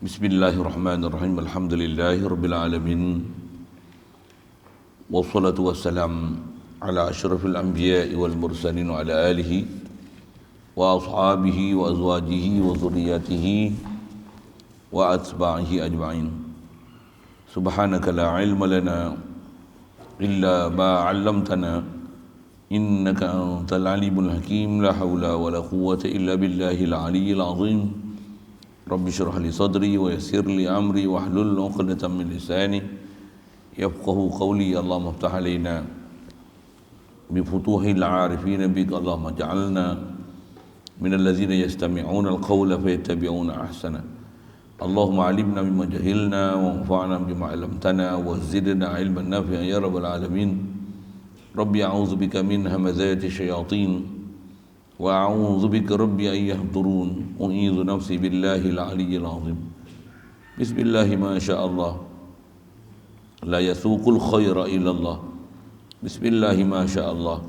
Bismillahirrahmanirrahim. Alhamdulillahirabbil alamin. Wassalatu wassalam ala asyrafil anbiya'i wal mursalin wa ala alihi wa ashabihi wa azwajihi wa dhurriyyatihi wa atba'ihi ajma'in. Subhanaka la ilma lana illa ma 'allamtana innaka antal alimul hakim. La haula wa la quwwata illa billahil aliyyil azim. Rabbi syrah li sadri wa yassir li amri wa hlul 'uqdatam min lisani yafqahu qawli. Allahumma iftah alaina bi futuhil 'arifin bika. Allahumma ja'alna min allazina yastami'una al-qawla fayattabi'una ahsana. Allahumma 'allimna mimma jahilna wa anfa'na bima 'allamtana wa zidna 'ilman nafi'an ya rabbal alamin. Rabbi a'udzu bika min hamazati syayatin wa a'udzu bika rabbi an yahdurun. U'idzu nafsi billahil aliyyil azim. Bismillah ma syaa Allah la yasuqul khaira illa Allah. Bismillah ma syaa Allah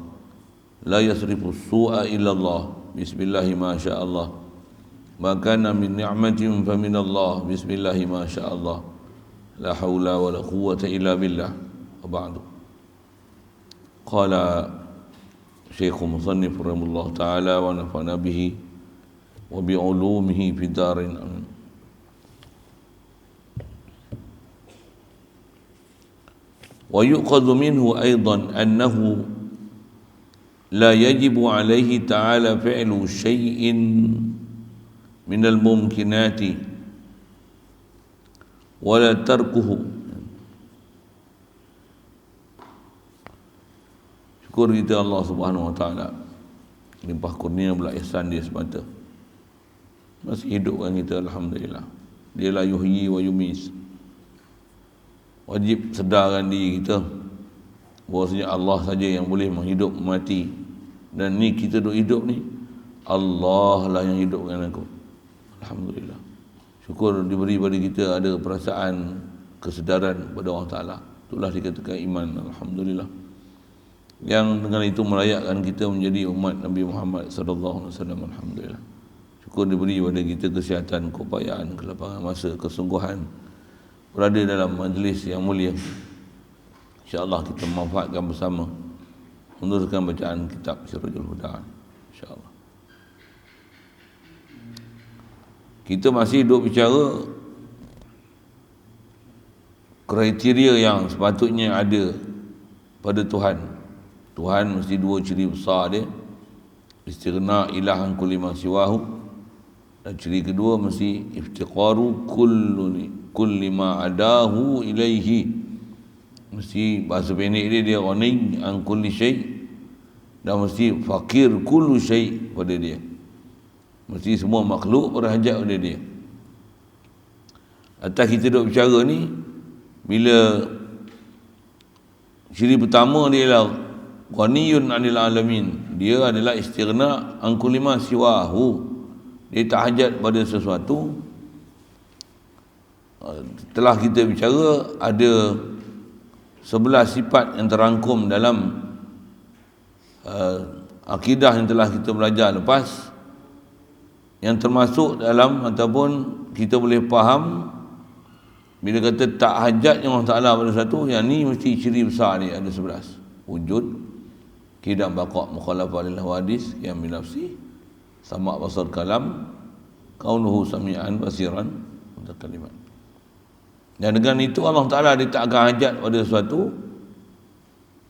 la yasrifu su'a illa Allah. Bismillah ma syaa Allah ma kana min ni'matin fa min Allah. Bismillah ma syaa Allah la haula wa la quwwata illa billah. Wa ba'du. Qala Syekh Musannif rahimahullah ta'ala wa nafa'na bihi wa bi'ulumihi fi darin amin. Wa yuqadhu minhu aidan annahu la yajibu alaihi ta'ala fi'lu syai'in min al-mumkinati wa la tarkuhu. Syukur kita Allah Subhanahu wa taala, limpah kurnia pula ihsan dia semata. Masih hidupkan kita, alhamdulillah. Dia la yuhyi wa yumis. Wajib sedarkan diri kita bahwasanya Allah saja yang boleh menghidup mati. Dan ni kita duk hidup ni, Allah lah yang hidupkan aku. Alhamdulillah. Syukur diberi pada kita ada perasaan kesedaran pada Allah Taala. Itulah dikatakan iman. Alhamdulillah. Yang dengan itu melayakkan kita menjadi umat Nabi Muhammad sallallahu alaihi wasallam. Alhamdulillah. Syukur diberi pada kita kesihatan, keupayaan, kelapangan masa, kesungguhan berada dalam majlis yang mulia. InsyaAllah kita memanfaatkan bersama meneruskan bacaan kitab Sirajul Huda. InsyaAllah. Kita masih duk bicara kriteria yang sepatutnya ada pada Tuhan. Tuhan mesti dua ciri besar dia. Istighna ilahan kulli ma siwahu. Dan ciri kedua mesti iftiqaru kulli ma adahu ilaihi. Mesti bahasa pendek dia ghani an kulli syai'. Dan mesti fakir kullu syai' pada dia. Mesti semua makhluk berhajat pada dia. Atas kita duk bicara ni, bila ciri pertama dia ialah ghaniyun 'anil alamin, dia adalah istighna an kulli ma siwahu. Dia tak hajat pada sesuatu. Telah kita bicara ada 11 sifat yang terangkum dalam akidah yang telah kita belajar lepas, yang termasuk dalam ataupun kita boleh faham bila kata tak hajatnya Allah Ta'ala pada sesuatu, yang ni mesti ciri besar dia ada 11. Wujud, qidam, baqa', mukhalafah lil hawadis, qiyam bi nafsi, sama' basar kalam, kaunuhu sami'an basiran, kalimat. Dan dengan itu Allah Ta'ala dia tak akan hajat pada sesuatu.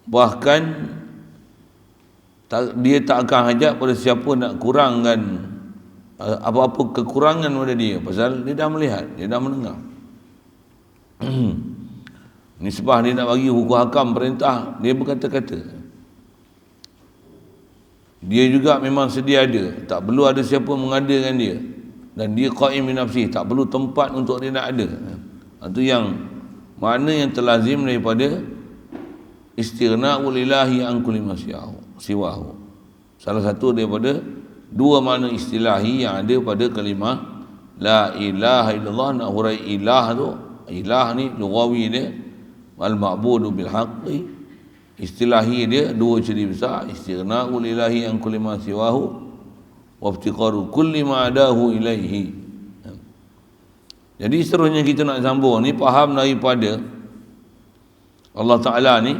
Bahkan dia tak akan hajat pada siapa nak kurangkan apa-apa kekurangan pada dia, pasal dia dah melihat, dia dah mendengar. Nisbah dia nak bagi hukum hakam perintah, dia berkata-kata. Dia juga memang sedia ada, tak perlu ada siapa mengadakan dia. Dan dia qaim bi nafsi, tak perlu tempat untuk dia nak ada. Itu yang makna yang terlazim daripada istighna'ul ilahi an kulli ma siwahu. Salah satu daripada dua makna istilahi yang ada pada kalimah la ilaha illallah. Nak hurai ilah tu, ilah ni lughawi dia al-ma'budu bil haqqi. Istilahi dia dua ciri besar, istighna'ul ilahi an kulli ma siwahu wa iftiqaru kulli ma adahu ilaihi. Jadi seterusnya kita nak sambung ni, faham daripada Allah Ta'ala ni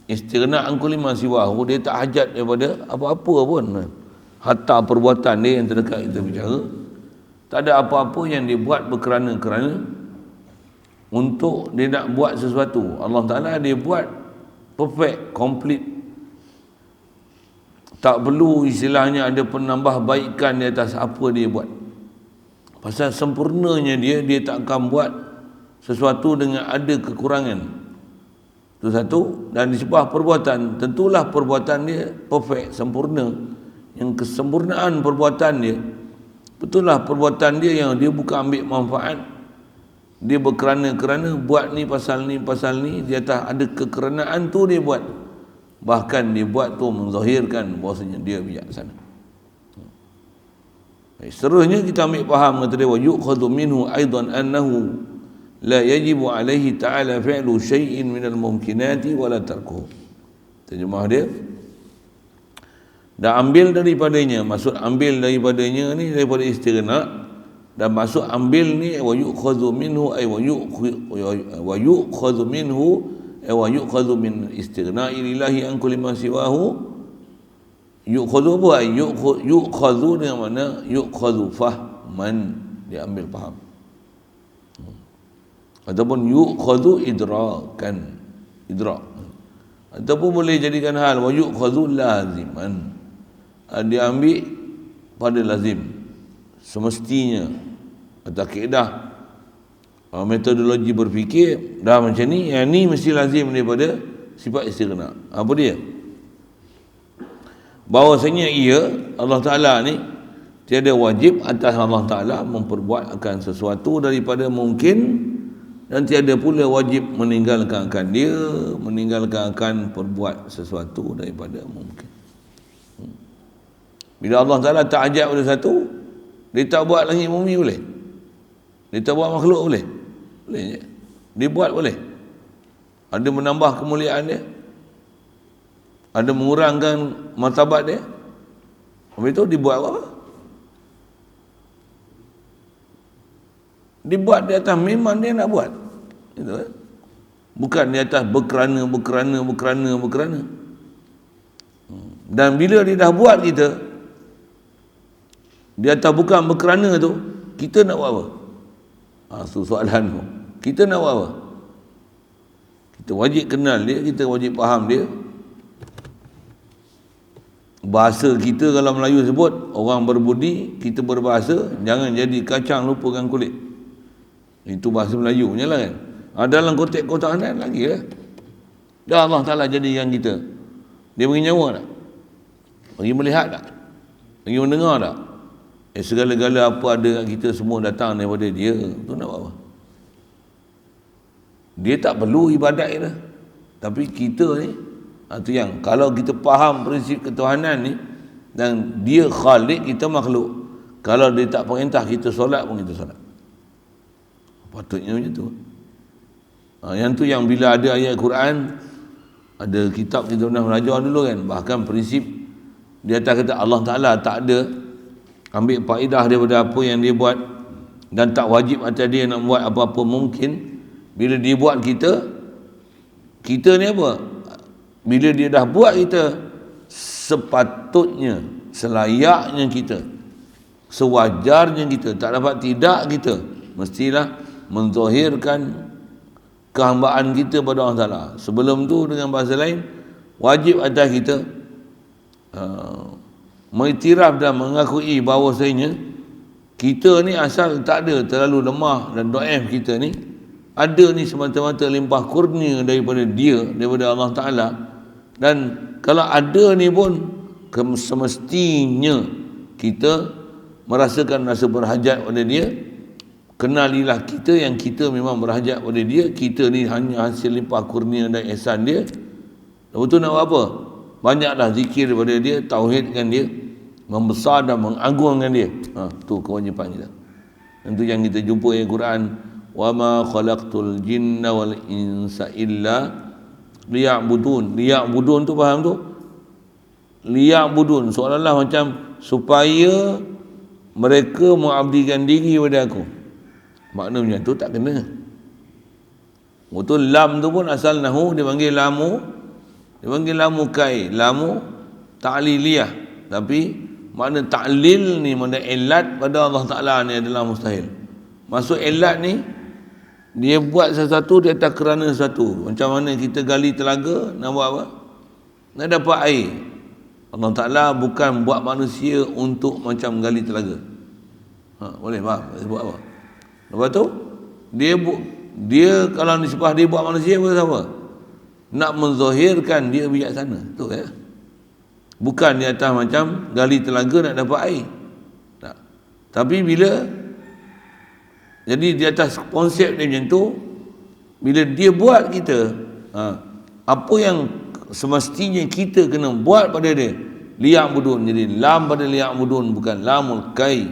istighna an kulli ma siwahu, dia tak hajat daripada apa-apa pun, hatta perbuatan dia yang terdekat kita bicara, tak ada apa-apa yang dia buat berkerana-kerana untuk dia nak buat sesuatu. Allah Ta'ala dia buat perfect, complete, tak perlu istilahnya ada penambahbaikan di atas apa dia buat. Pasal sempurnanya dia tak akan buat sesuatu dengan ada kekurangan. Itu satu. Dan di sebuah perbuatan, tentulah perbuatan dia perfect, sempurna. Yang kesempurnaan perbuatan dia, betullah perbuatan dia yang dia bukan ambil manfaat, dia berkerana-kerana buat ni pasal ni, di atas ada kekeranaan tu dia buat. Bahkan dia buat tu menzahirkan bahawasanya dia bijaksana. Seterusnya kita ambil faham kata dia, wa yu'khadhu minhu aidan annahu la yajibu alaihi ta'ala fi'lu syai'in minal mumkinati wala tarkuhu. Terjemah dia, dan ambil daripadanya, maksud ambil daripadanya ni daripada istighna, dan maksud ambil ni wa yu'khadhu minhu ay wa yu'khadhu minhu ay wa yu'khadhu min istighna'i lillahi an kulli ma siwahu. Yu'khadhu apa? Yu'khadhu dengan mana? Yu'khadhu fahman, dia ambil faham. Ataupun yu'khadhu idrakan, idrak. Ataupun boleh jadikan hal wa yu'khadhu laziman, dia ambil pada lazim, semestinya. Atau kaedah metodologi berfikir dah macam ni, yang ni mesti lazim daripada sifat istighna. Apa dia? Bahawasanya Allah Ta'ala ni tiada wajib atas Allah Ta'ala memperbuat akan sesuatu daripada mungkin, dan tiada pula wajib meninggalkan akan perbuat sesuatu daripada mungkin. Bila Allah Ta'ala tak ajak pada satu, dia tak buat langit bumi boleh, dia tak buat makhluk boleh je. Dia buat boleh, ada menambah kemuliaan dia, ada mengurangkan martabat dia. Habis itu dibuat apa? Dibuat di atas memang dia nak buat. Itu kan? Bukan di atas berkerana. Dan bila dia dah buat kita di atas bukan berkerana tu, kita nak buat apa? Itu soalan tu. Kita nak buat apa? Kita wajib kenal dia, kita wajib faham dia. Bahasa kita kalau Melayu sebut, orang berbudi, kita berbahasa, jangan jadi kacang lupakan kulit. Itu bahasa Melayunya lah kan. Dalam konteks keutamaan lagi lah. Dah Allah Ta'ala jadikan kita, dia bagi nyawa tak? Bagi melihat tak? Bagi mendengar tak? Segala-gala apa ada kat kita semua datang daripada dia. Tu nak buat apa? Dia tak perlu ibadat kita, tapi kita ni, itu yang kalau kita faham prinsip ketuhanan ni, dan dia khalik, kita makhluk. Kalau dia tak perintah kita solat pun kita solat. Patutnya macam tu. Yang tu yang bila ada ayat Quran, ada kitab kita pernah belajar dulu kan, bahkan prinsip di atas kata Allah Ta'ala tak ada ambil faedah daripada apa yang dia buat, dan tak wajib atas dia nak buat apa-apa mungkin. Bila dia buat kita ni apa? Bila dia dah buat kita, sepatutnya, selayaknya kita, sewajarnya kita, tak dapat tidak kita, mestilah menzahirkan kehambaan kita pada Allah Ta'ala. Sebelum tu, dengan bahasa lain, wajib atas kita mengiktiraf dan mengakui bahawasanya kita ni asal tak ada, terlalu lemah dan dhaif kita ni, ada ni semata-mata limpah kurnia daripada dia, daripada Allah Ta'ala. Dan kalau ada ni pun semestinya kita merasakan rasa berhajat pada dia. Kenalilah kita yang kita memang berhajat pada dia, kita ni hanya hasil limpah kurnia dan ihsan dia. Lepas tu nak buat apa? Banyaklah zikir daripada dia, tauhidkan dia, membesar dan mengagungkan dia. Tu kewajipan kita. Itu yang kita jumpa di Quran, wa ma khalaqtul jinna wal insa illa liya'budun. Liya'budun tu faham tu? Liya'budun seolah-olah macam supaya mereka mengabdikan diri kepada aku. Makna macam tu tak kena. Betul, lam tu pun asal nahu dia panggil lamu. Dia panggil lamu kai, lamu ta'liliyah. Tapi makna ta'lil ni, makna ilat pada Allah Ta'ala ni adalah mustahil. Maksud ilat ni, dia buat sesuatu di atas kerana sesuatu. Macam mana kita gali telaga, nak buat apa? Nak dapat air. Allah Ta'ala bukan buat manusia untuk macam gali telaga. Boleh faham? Dia buat apa? Lepas tu, dia kalau nisbah dia buat manusia apa? Nak menzahirkan dia bijaksana. Tu ya. Bukan di atas macam gali telaga nak dapat air. Tak. Tapi bila jadi di atas konsep dia macam tu, bila dia buat kita, apa yang semestinya kita kena buat pada dia, liya'budun. Jadi lam pada liya'budun bukan lamul kai,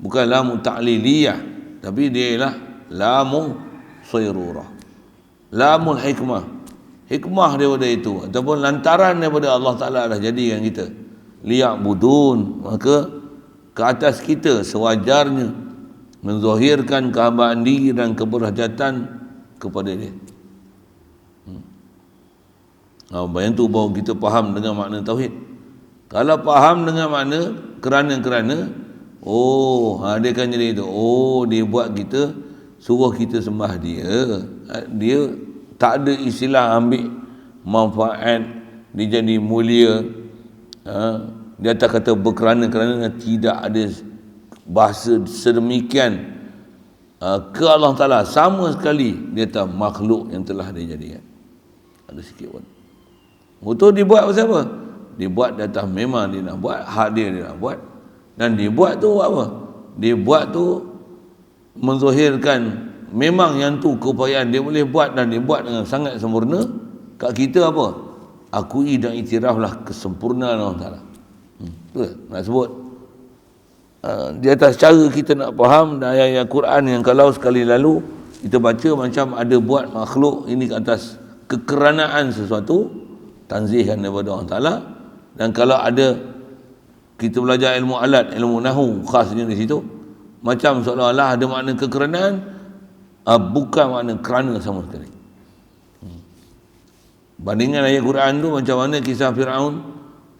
bukan lamul ta'liliyah, tapi dia ialah lamul sayrurah, lamul hikmah. Hikmah daripada itu ataupun lantaran daripada Allah Ta'ala dah jadikan kita liya'budun. Maka ke atas kita sewajarnya menzahirkan kehambaan diri dan keberhajatan kepada dia. Yang tu baru kita faham dengan makna tauhid. Kalau faham dengan makna kerana, dia kan jadi itu. Dia buat kita, suruh kita sembah dia. Dia tak ada istilah ambil manfaat, dia jadi mulia. Dia tak kata berkerana, tidak ada bahasa sedemikian ke Allah Ta'ala sama sekali. Dia tak makhluk yang telah dia jadikan. Ada sikit pun. Betul dibuat pasal apa? Dibuat datang memang dia nak buat, hak dia nak buat. Dan dia buat tu apa? Dia buat tu menzahirkan memang yang tu keupayaan dia boleh buat, dan dia buat dengan sangat sempurna. Kat kita apa? Akui dan iktiraflah kesempurnaan Allah Ta'ala. Betul nak sebut di atas cara kita nak faham dan ayat-ayat Quran yang kalau sekali lalu kita baca macam ada buat makhluk ini ke atas kekeranaan sesuatu, tanzihkan daripada Allah Ta'ala. Dan kalau ada kita belajar ilmu alat, ilmu nahu khasnya di situ, macam seolah-olah ada makna kekeranaan, bukan makna kerana sama sekali. Bandingkan ayat Quran tu macam mana kisah Fir'aun,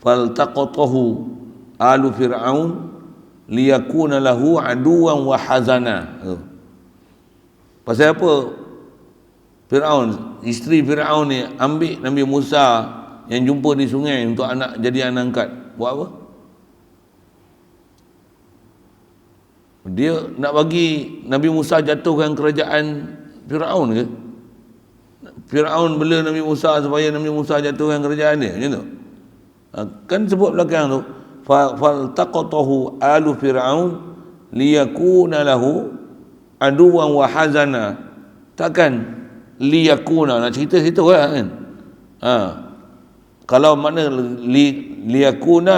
faltaqatahu alu Fir'aun liyakuna lahu aduwan wa hazana. Pasal apa Fir'aun, isteri Fir'aun ni ambil Nabi Musa yang jumpa di sungai untuk jadi anak angkat? Buat apa? Dia nak bagi Nabi Musa jatuhkan kerajaan Fir'aun ke? Fir'aun bela Nabi Musa supaya Nabi Musa jatuhkan kerajaan dia, macam tu. Kan sebut belakang tu, faltaqatahu alu Fir'aun liyakuna lahu aduwan wa hazana. Takkan liyakuna, nak cerita situ kan? Kalau makna liyakuna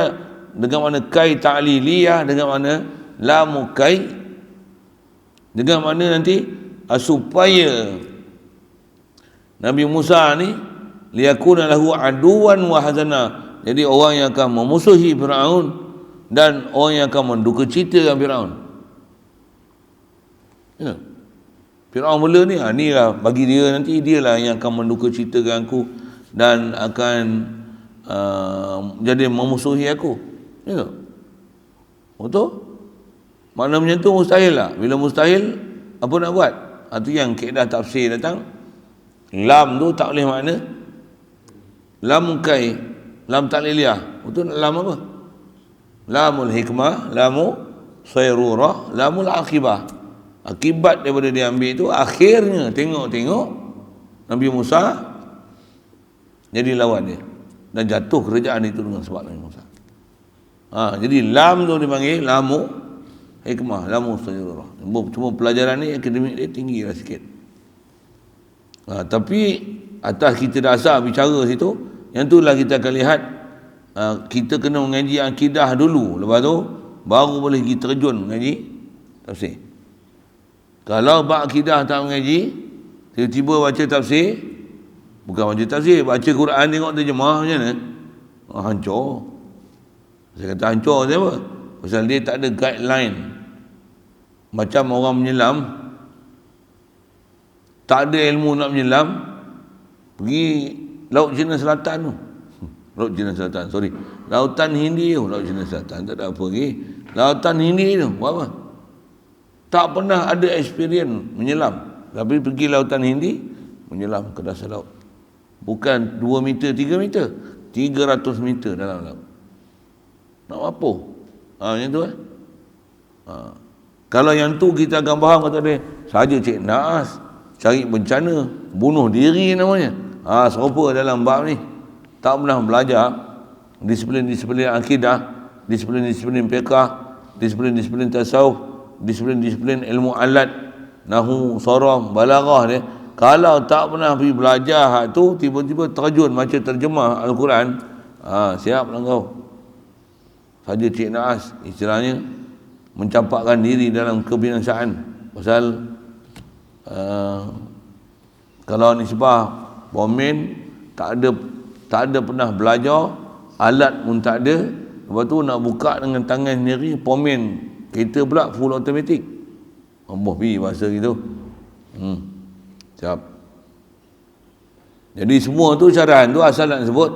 dengan makna kai ta'liliyah, dengan makna lamu kai, dengan makna nanti supaya Nabi Musa ni liyakuna lahu aduwan wa hazana, jadi orang yang akan memusuhi Fir'aun dan orang yang akan menduka citakan Fir'aun. Ya. Fir'aun mula ni, ni lah bagi dia nanti, dia lah yang akan menduka citakan aku dan akan jadi memusuhi aku. Ya. Betul? Makna macam tu mustahil lah. Bila mustahil, apa nak buat? Itu yang kaedah tafsir datang. Lam tu tak boleh makna lam kai, lam ta'liliyah. Betul, lam apa? Lamul hikmah, lamu sayrurah, lamul akibah. Akibat daripada dia ambil itu, akhirnya tengok Nabi Musa jadi lawan dia dan jatuh kerajaan itu dengan sebab Nabi Musa. Jadi lam tu dipanggil lamu hikmah, lamu sayrurah. Cuma pelajaran ni akademik dia tinggi lah sikit. Tapi atas kita dasar bicara situ, yang tu lah kita akan lihat. Kita kena mengaji akidah dulu, lepas tu baru boleh pergi terjun mengaji tafsir. Kalau bab akidah tak mengaji, tiba-tiba baca tafsir, bukan baca tafsir, baca Quran tengok terjemah macam mana? Hancur. Saya kata hancur siapa? Pasal dia tak ada guideline. Macam orang menyelam, tak ada ilmu nak menyelam, pergi Laut Cina Selatan tu. Laut Cina Selatan, sorry. Lautan Hindi tu, Laut Cina Selatan. Tak ada apa lagi. Lautan Hindi tu, buat apa? Tak pernah ada experience menyelam. Tapi pergi Lautan Hindi, menyelam ke dasar laut. Bukan 2 meter, 3 meter. 300 meter dalam laut. Nak apa? Macam tu Kalau yang tu kita akan faham, kata dia, saja Cik Naas cari bencana, bunuh diri namanya. Serupa dalam bab ni. Tak pernah belajar disiplin-disiplin akidah, disiplin-disiplin fiqh, disiplin-disiplin tasawuf, disiplin-disiplin ilmu alat, nahu, saraf, balaghah dia. Kalau tak pernah pergi belajar hak tu, tiba-tiba terjun macam terjemah Al-Quran, siaplah kau. Saja Cik Naas istilahnya mencampakkan diri dalam kebinasaan. Pasal kalau nisbah bomen tak ada pernah belajar, alat pun tak ada. Lepas tu nak buka dengan tangan sendiri, pomen kereta pula full automatic. Allah pergi bahasa gitu. Siap. Jadi semua tu syarahan tu asal nak sebut,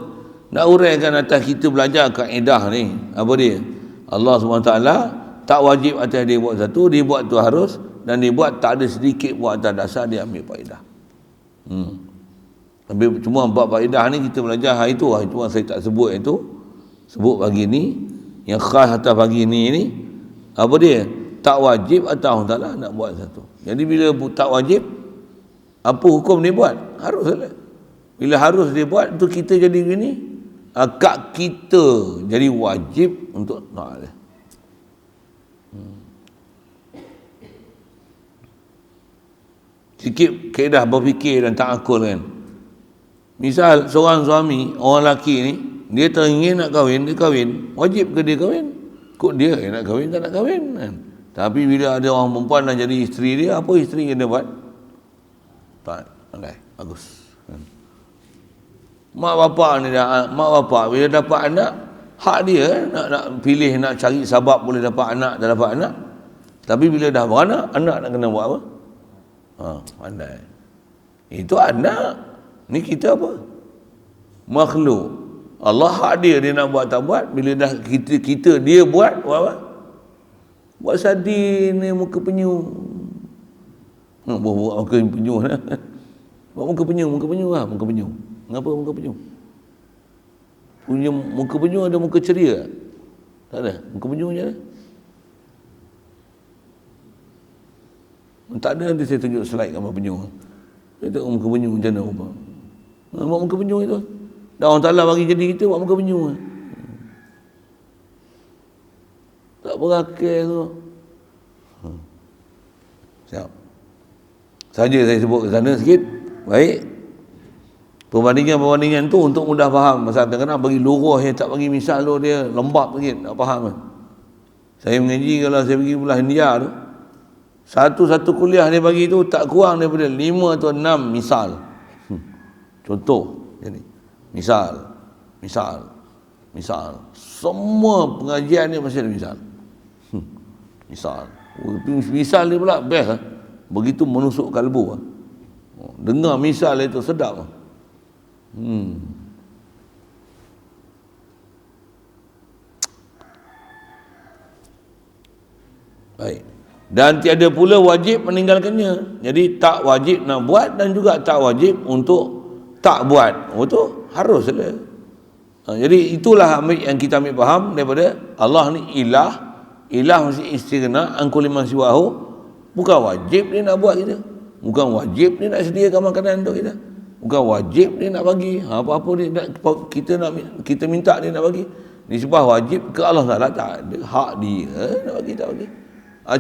nak uraikan atas kita belajar kaedah ni. Apa dia? Allah SWT tak wajib atas dia buat satu, dia buat tu harus, dan dia buat tak ada sedikit buat atas dasar dia ambil faedah. Tapi cuma bab faedah ni kita belajar hari tu, saya tak sebut itu. Sebut pagi ni, yang khas atas pagi ni apa dia? Tak wajib atas Allah Ta'ala nak buat satu. Jadi bila tak wajib, apa hukum dia buat? Harus lah. Bila harus dia buat, tu kita jadi gini, akak kita jadi wajib untuk nak dia. Sikit kaedah berfikir dan takakul kan. Misal seorang suami, orang lelaki ni, dia teringin nak kahwin, dia kahwin. Wajib ke dia kahwin? Kok dia nak kahwin, tak nak kahwin kan? Tapi bila ada orang perempuan nak jadi isteri dia, apa isteri yang dia buat? Tak, pandai, bagus. Mak bapak bila dapat anak, hak dia nak pilih, nak cari sabab boleh dapat anak, dah dapat anak. Tapi bila dah beranak, anak nak kena buat apa? Pandai. Itu anak. Ni kita apa? Makhluk. Allah hak dia nak buat tak buat. Bila dah kita dia buat apa? Buat sadin ni, muka penyu. Buat muka penyu lah. Buat muka penyu lah, muka penyu. Kenapa muka penyu? Punya muka penyu ada muka ceria? Tak ada. Muka penyu je lah. Tak ada, nanti saya tunjuk slide gambar penyu. Saya tengok muka penyu macam mana rupa. Buat muka penyu itu. Dah orang Ta'ala bagi jadi kita buat muka penyu. Tak berakhir tu. Siap. Saja saya sebut ke sana sikit. Baik. Perbandingan-perbandingan tu untuk mudah faham. Pasal kadang-kadang bagi luruh yang tak bagi misal tu dia lembab sikit. Tak faham. Saya mengaji kalau saya pergi belah India tu, satu kuliah dia bagi tu tak kurang daripada 5 atau 6 misal. Contoh jadi misal. Semua pengajian ni mesti ada misal. Misal ni pula best. Begitu menusuk kalbu. Dengar misal itu sedap. Baik. Dan tiada pula wajib meninggalkannya. Jadi tak wajib nak buat dan juga tak wajib untuk tak buat. Itu harus saja. Jadi itulah yang kita ambil faham daripada Allah ni ilah. Ilah mesti istighna an kulli man siwahu. Bukan wajib dia nak buat kita. Bukan wajib dia nak sediakan makanan untuk kita. Bukan wajib dia nak bagi. Apa-apa dia nak, kita minta dia nak bagi. Nisbah wajib ke Allah Ta'ala tak ada. Hak dia nak bagi tak bagi.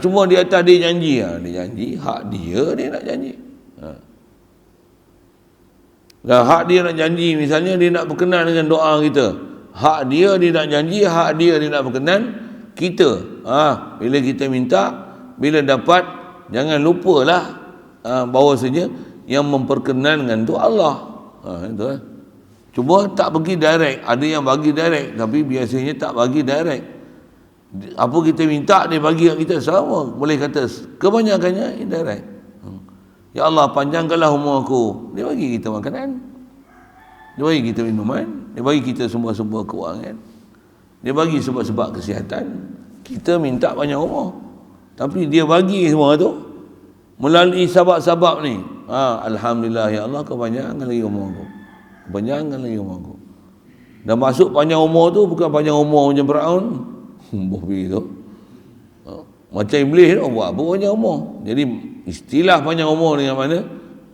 Cuma di atas dia janji. Dia janji, hak dia nak janji. Dan hak dia nak janji, misalnya dia nak berkenan dengan doa kita. Hak dia nak janji, hak dia nak berkenan kita. Bila kita minta, bila dapat, jangan lupalah bahawasanya yang memperkenankan tu Allah. Itu Cuma tak pergi direct. Ada yang bagi direct, tapi biasanya tak bagi direct. Apa kita minta dia bagi kat kita sama, boleh kata kebanyakannya indirect. Ya Allah, panjangkanlah umur aku. Dia bagi kita makanan, dia bagi kita minuman, dia bagi kita semua-semua kewangan, dia bagi sebab-sebab kesihatan. Kita minta panjang umur, tapi dia bagi semua tu melalui sabab-sabab ni. Alhamdulillah, ya Allah, kau panjangkan lagi umur aku, panjangkan lagi umur aku. Dan masuk panjang umur tu bukan panjang umur macam Firaun. Begitu. Macam iblis tu buat apa panjang umur. Jadi istilah panjang umur dengan mana?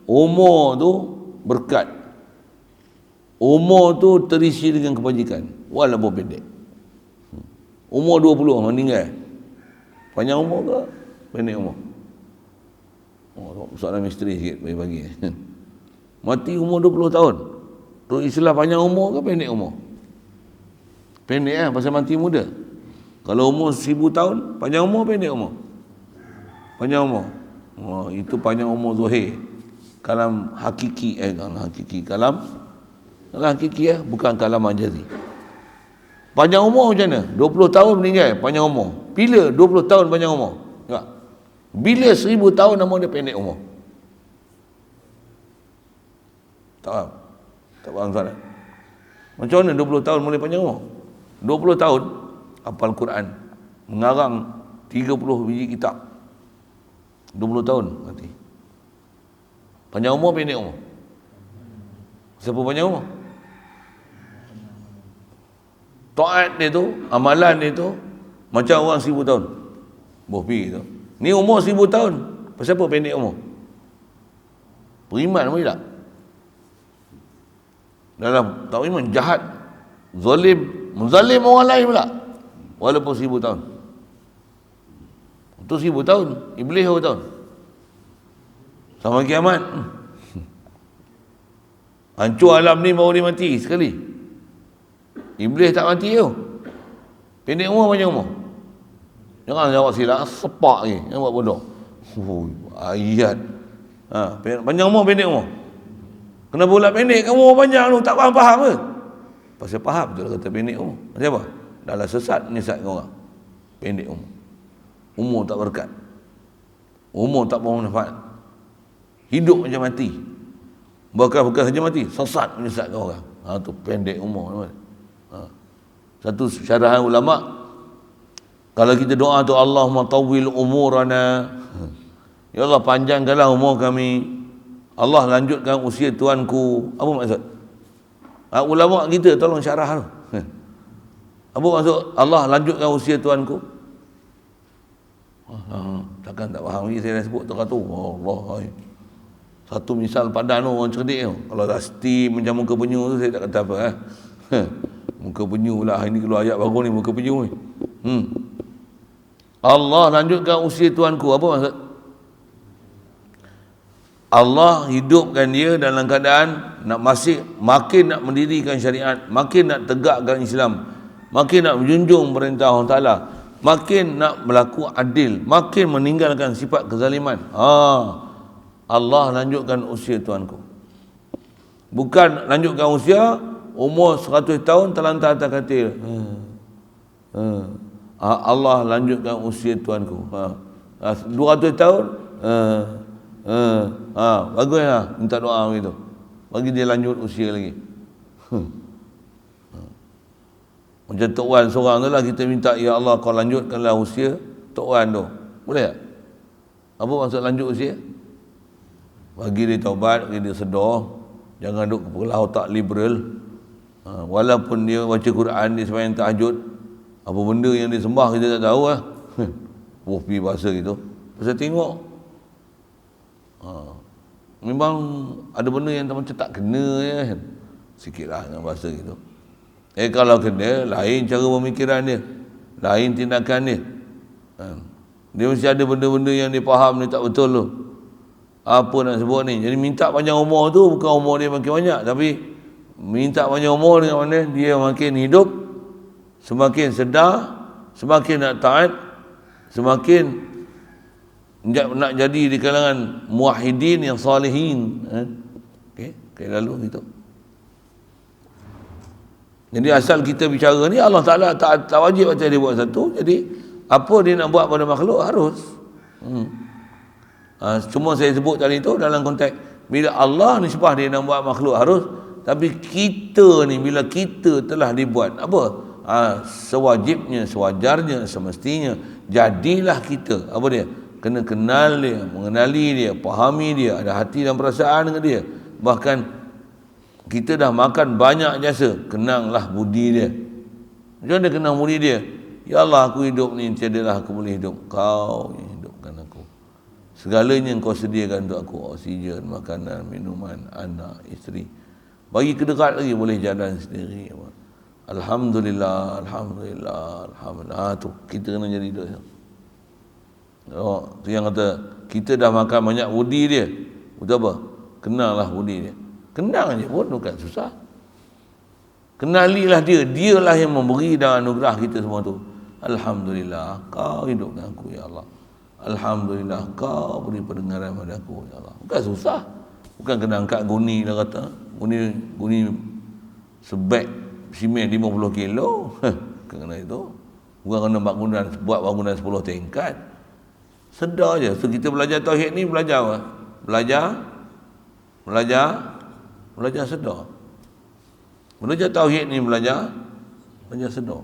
Umur tu berkat. Umur tu terisi dengan kebajikan walaupun pendek. Umur 20 meninggal. Panjang umur ke pendek umur? Soalan misteri sikit bagi. Mati umur 20 tahun. Tu istilah panjang umur ke pendek umur? Pendek pasal mati muda. Kalau umur 1000 tahun, panjang umur pendek umur? Panjang umur. Itu panjang umur zahir. Kalam hakiki, kalam hakiki bukan kalam majazi. Panjang umur macam mana? 20 tahun meninggal, panjang umur. Bila 20 tahun panjang umur? Tak. Bila 1000 tahun nama dia pendek umur? Tak faham? Tak faham soalan? Macam mana 20 tahun boleh panjang umur? 20 tahun hafal Quran, mengarang 30 biji kitab. 20 tahun mati. Panjang umur pendek umur? Siapa panjang umur? Taat dia tu, amalan dia tu macam orang 1000 tahun. Bohpi tu. Ni umur 1000 tahun. Pasal apa pendek umur? Beriman boleh tak? Dalam tak beriman, jahat, zalim, menzalim orang lain pula. Walaupun 1000 tahun. Itu 1000 tahun. Iblis berapa tahun? Sama kiamat. Hancur alam ni baru dia mati sekali. Iblis tak mati tu. Pendek umur panjang umur? Jangan jawab silap, sepak ni. Jangan buat bodoh. Ayat. Panjang umur, pendek umur? Kenapa pula pendek? Kamu umur panjang tu, tak faham-faham ke? Pasal faham betul kata pendek umur. Pasal apa? Dalam sesat, menyesatkan orang. Pendek umur. Umur tak berkat. Umur tak bermanfaat. Hidup macam mati. Bukan saja mati, sesat menyesatkan orang. Tu pendek umur. Satu syarahan ulama, kalau kita doa tu, Allahumma tawwil umurana, ya Allah panjangkanlah umur kami, Allah lanjutkan usia tuanku. Apa maksud? Ulama kita tolong syarah tu. Apa maksud Allah lanjutkan usia tuanku? Takkan tak faham lagi saya dah sebut tu. Allah. Satu misal padan tu, orang cerdik tu. Kalau rasti macam muka penyu tu, saya tak kata apa. Muka penyu lah. Ini keluar ayat baru ni, muka penyu ni. Allah lanjutkan usia tuanku. Apa maksud? Allah hidupkan dia dalam keadaan makin nak mendirikan syariat, makin nak tegakkan Islam, makin nak menjunjung perintah Allah Ta'ala, makin nak berlaku adil, makin meninggalkan sifat kezaliman. Allah lanjutkan usia tuanku. Bukan lanjutkan usia umur 100 tahun terlantar atas katil. Allah lanjutkan usia tuanku. 200 tahun baguslah minta doa begitu. Bagi dia lanjut usia lagi. Macam Tok Wan seorang tu lah, kita minta, ya Allah kau lanjutkanlah usia Tok Wan tu. Boleh tak? Apa maksud lanjut usia? Bagi dia taubat, bagi dia sedar, jangan duduk kepala otak liberal. Walaupun dia baca Quran, dia sembahyang tahajud, apa benda yang dia sembah kita tak tahu lah. Pergi bahasa gitu. Pasal tengok memang ada benda yang macam tak kena kan. Sikit lah dengan bahasa gitu. Kalau kena, lain cara pemikiran dia, lain tindakan dia. Dia mesti ada benda-benda yang dia faham dia tak betul tu. Apa nak sebut ni? Jadi minta panjang umur tu bukan umur dia makin banyak, tapi minta panjang umur dengan mana dia makin hidup, semakin sedar, semakin nak taat, semakin nak jadi di kalangan muwahhidin yang salihin. Okey, lalu gitu. Jadi asal kita bicara ni, Allah Ta'ala tak wajib atas dia buat satu. Jadi apa dia nak buat pada makhluk harus. Cuma saya sebut tadi tu dalam konteks bila Allah nisbah dia nak buat makhluk harus, tapi kita ni bila kita telah dibuat apa? Sewajibnya, sewajarnya, semestinya jadilah kita apa dia? Kena kenal dia, mengenali dia, fahami dia, ada hati dan perasaan dengan dia. Bahkan kita dah makan banyak jasa, kenanglah budi dia. Macam mana kenang budi dia? Ya Allah, aku hidup ni tiadalah aku boleh hidup, kau yang hidupkan aku. Segalanya kau sediakan untuk aku, oksigen, makanan, minuman, anak, isteri. Bagi kedekat lagi boleh jalan sendiri. Alhamdulillah, Alhamdulillah, Alhamdulillah. Tu kita kena jadi dosa. Tu yang kata kita dah makan banyak budi dia. Betul apa? Kenallah budi dia. Kenal je pun bukan susah. Kenalilah dia. Dialah yang memberi dan anugerah kita semua tu. Alhamdulillah, kau hidupkan aku ya Allah. Alhamdulillah, kau beri pendengaran pada aku ya Allah. Bukan susah. Bukan kena angkat guni lah kata. Guni sebeg simen 50 kilo. Kena itu. Bukan kena buat bangunan 10 tingkat. Sedar je. So kita belajar tauhid ni belajar apa? Belajar sedar. Belajar tauhid ni belajar sedar.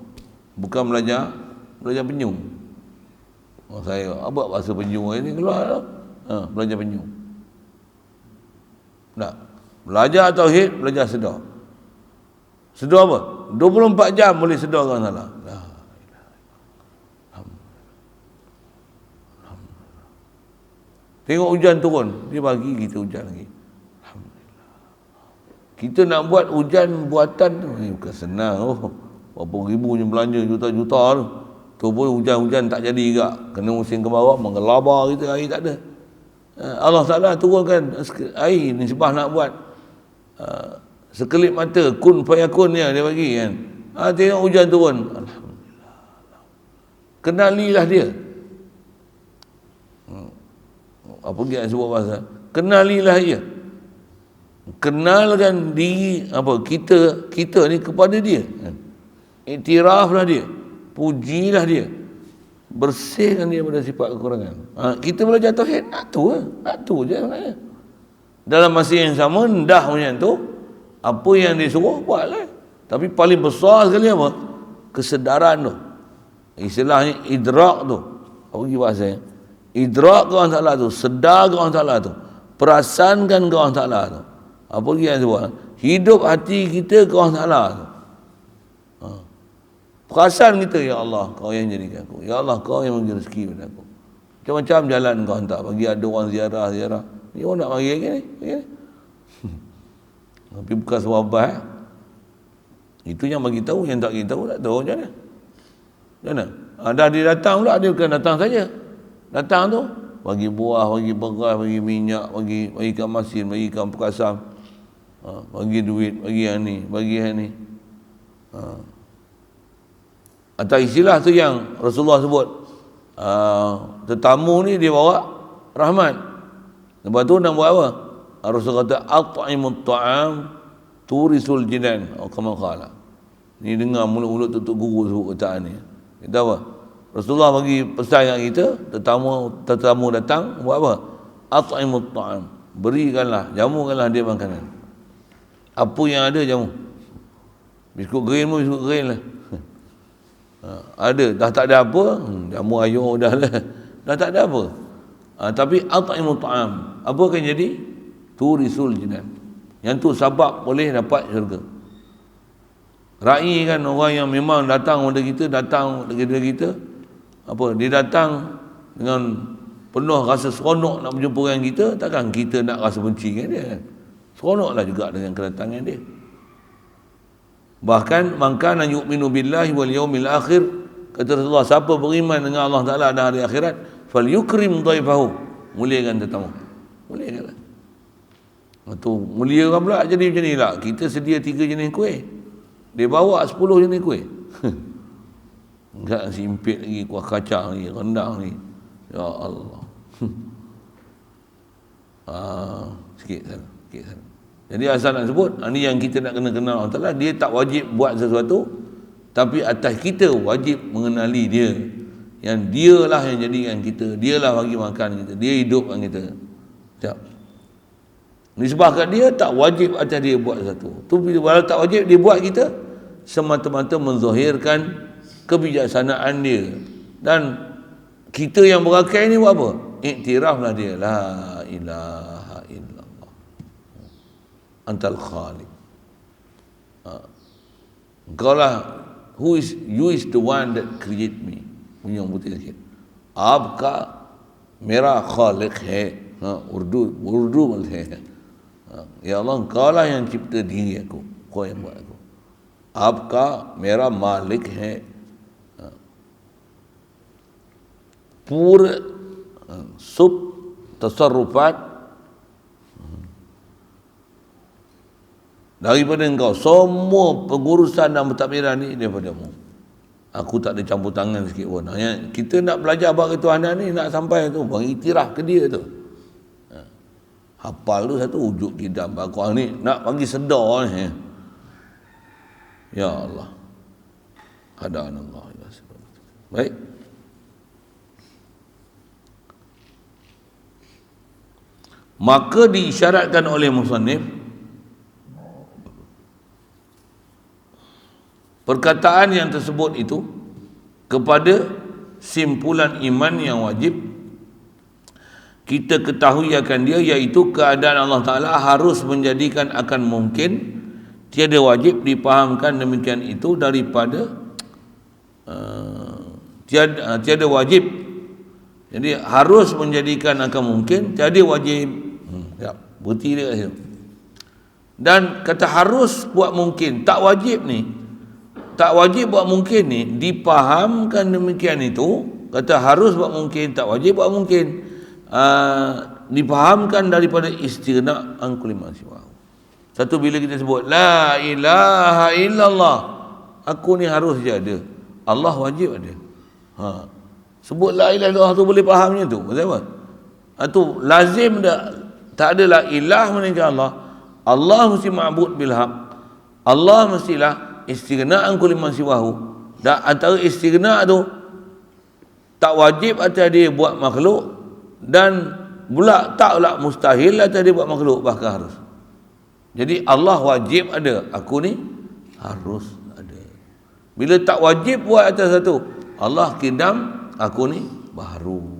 Bukan belajar penyung. Saya apa bahasa penyung ni keluar dah. Belajar penyung. Tak. Belajar tauhid, belajar sedar. Sedar apa? 24 jam boleh sedar orang salah. Tengok hujan turun, dia bagi kita hujan lagi. Alhamdulillah. Kita nak buat hujan buatan tu, bukan senang. Berapa ribu je belanja, juta-juta tu. Tu pun hujan-hujan tak jadi juga. Kena musim kemarau, menggelabah kita, air tak ada. Allah Ta'ala turunkan air, nisbah nak buat. Sekelip mata, kun fayakun dia bagi kan. Tengok hujan turun. Alhamdulillah. Kenalilah dia. Apa dia sebut bahasa? Kenalilah dia. Kenalkan diri apa kita ni kepada dia. Iktiraflah dia. Pujilah dia. Bersihkan dia pada sifat kekurangan. Kita belajar tauhid nak tu je sebenarnya. Dalam masa yang sama dah macam tu, apa yang dia suruh buatlah. Tapi paling besar sekali apa? Kesedaran tu. Istilahnya idrak tu. Apa lagi bahasanya? Idrak ke Allah Ta'ala tu, sedar ke Allah Ta'ala tu, perasankan ke Allah Ta'ala tu. Apa lagi yang sebut? Hidup hati kita ke Allah Ta'ala tu. Perasan kita, ya Allah, kau yang jadikan aku. Ya Allah, kau yang bagi rezeki pada aku. Macam-macam jalan kau hantar. Bagi ada orang ziarah. Ni orang nak bagi lagi ni. Tapi bukan sahabat. Itu yang bagi tahu, yang tak bagi tahu tak tahu macam mana. Macam mana? Dah dia datang pula, dia bukan datang saja. Datang tu bagi buah, bagi beras, bagi minyak, bagi ikan masin, bagi ikan perkasam, bagi duit, bagi yang ni, bagi yang ni. Atau istilah tu yang Rasulullah sebut, tetamu ni dia bawa rahmat. Lepas tu nak buat apa? Rasulullah kata at'imut ta'am turisul jinan, atau kama qala. Ni dengar mulut-mulut tutup guru sebut kataan ni. Kita apa? Rasulullah bagi pesan kat kita, tetamu datang, buat apa? At'imut ta'am. Berikanlah, jamukanlah dia makanan. Apa yang ada jamu. Biskut green pun biskut green lah. Ada, dah tak ada apa, jamu ayam dah lah. Dah tak ada apa. Tapi at'imut ta'am. Apa akan jadi? Turisul jinan. Yang tu sebab boleh dapat syurga. Ra'i kan orang yang memang datang kepada kita, datang kepada kita, apa, dia datang dengan penuh rasa seronok nak berjumpa dengan kita, takkan kita nak rasa benci dengan dia kan? Seronoklah juga dengan kedatangan dia. Bahkan man kana yu'minu billahi wal yaumil akhir, kata Rasulullah, siapa beriman dengan Allah Ta'ala dan hari akhirat, falyukrim dhaifahu, muliakan tetamu. Muliakanlah. Tu mulia kan pula jadi macam ni lah. Kita sedia 3 jenis kuih, dia bawa 10 jenis kuih. Enggak simpit lagi, kuah kacang lagi, rendang ni. Ya Allah. Sikit sana. Jadi asal nak sebut, ni yang kita nak kena kenal Allah Ta'ala. Dia tak wajib buat sesuatu, tapi atas kita wajib mengenali dia. Yang dialah yang jadikan kita, dialah bagi makan kita, dia hidupkan kita. Siap. Nisbahkan dia, tak wajib atas dia buat satu. Tu bila tak wajib dia buat, kita semata-mata menzahirkan kebijaksanaan dia. Dan kita yang berakai ni buat apa? Iktiraflah dia, la ilaha illallah antal khaliq. Engkau lah, you is the one that create me. Punya putih sikit. Abka mera khaliq hai. Urdu mal hai. Ya Allah, engkau lah yang cipta diri aku, kau yang buat aku. Abka mera malik hai. Pura sub tasarrufat daripada engkau, semua pengurusan dan pentadbiran ni daripadamu. Aku tak ada campur tangan sikit pun. Kita nak belajar bab ketuhanan ni, nak sampai tu bagi iktiraf ke dia tu. Hafal tu satu wujud qidam Al-Quran ni, nak bagi sedar ni. Ya Allah. Hadanallah. Baik. Maka diisyaratkan oleh musannif perkataan yang tersebut itu kepada simpulan iman yang wajib kita ketahui akan dia, iaitu keadaan Allah Ta'ala harus menjadikan akan mungkin, tiada wajib dipahamkan demikian itu daripada tiada wajib, jadi harus menjadikan akan mungkin, tiada wajib. Berhenti dia kat situ. Dan kata harus buat mungkin, tak wajib ni, tak wajib buat mungkin ni dipahamkan demikian itu, kata harus buat mungkin, tak wajib buat mungkin, dipahamkan daripada istighna an kulli ma siwa. Satu, bila kita sebut la ilaha illallah, aku ni harus je ada, Allah wajib ada. Sebut la ilaha illallah tu boleh fahamnya tu, betul apa? Tu lazim tak ada la ilah melainkan Allah. Allah mesti ma'bud bil haq. Allah mestilah istighna an kulli ma siwahu. Dan antara istighna tu tak wajib atas dia buat makhluk, dan pula taklah mustahil atas dia buat makhluk, bahkan harus. Jadi Allah wajib ada, aku ni harus ada. Bila tak wajib buat atas satu, Allah qidam, aku ni baharu.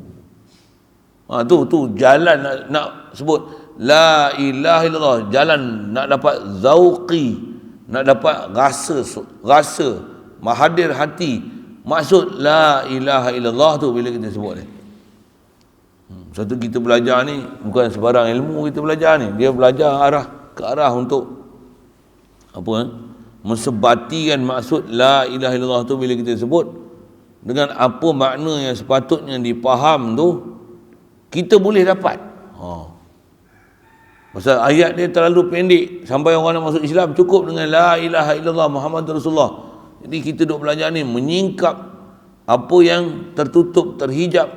Tu jalan nak sebut la ilaha illallah, jalan nak dapat zauqi, nak dapat rasa mahadir hati maksud la ilaha illallah tu bila kita sebut ni. Satu, kita belajar ni bukan sebarang ilmu kita belajar ni, dia belajar ke arah untuk apa, mensebatikan maksud la ilaha illallah tu bila kita sebut dengan apa makna yang sepatutnya dipaham tu, kita boleh dapat. Pasal ayat dia terlalu pendek, sampai orang nak masuk Islam cukup dengan la ilaha illallah Muhammad Rasulullah. Jadi kita duk belajar ni menyingkap apa yang tertutup, terhijab,